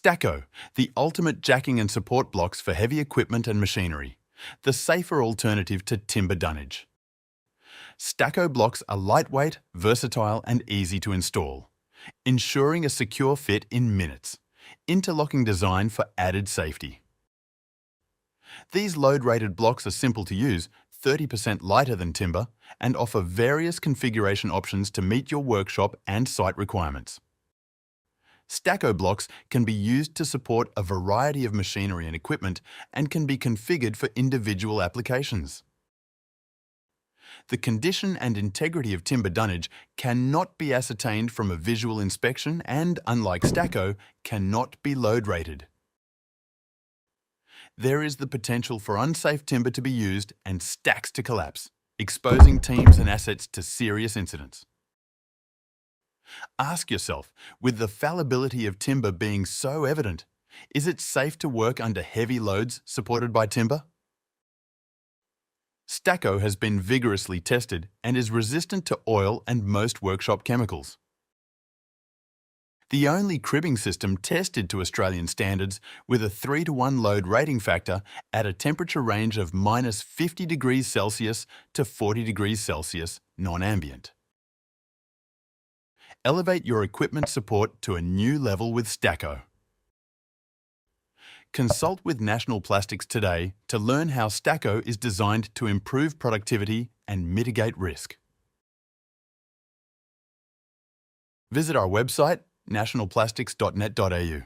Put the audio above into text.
Stacko, the ultimate jacking and support blocks for heavy equipment and machinery, the safer alternative to timber dunnage. Stacko blocks are lightweight, versatile and easy to install, ensuring a secure fit in minutes. Interlocking design for added safety. These load-rated blocks are simple to use, 30% lighter than timber, and offer various configuration options to meet your workshop and site requirements. Stacko blocks can be used to support a variety of machinery and equipment and can be configured for individual applications. The condition and integrity of timber dunnage cannot be ascertained from a visual inspection and, unlike Stacko, cannot be load-rated. There is the potential for unsafe timber to be used and stacks to collapse, exposing teams and assets to serious incidents. Ask yourself, with the fallibility of timber being so evident, is it safe to work under heavy loads supported by timber? Stacko has been vigorously tested and is resistant to oil and most workshop chemicals. The only cribbing system tested to Australian standards with a 3:1 load rating factor at a temperature range of -50 degrees Celsius to 40 degrees Celsius non-ambient. Elevate your equipment support to a new level with Stacko. Consult with National Plastics today to learn how Stacko is designed to improve productivity and mitigate risk. Visit our website nationalplastics.net.au.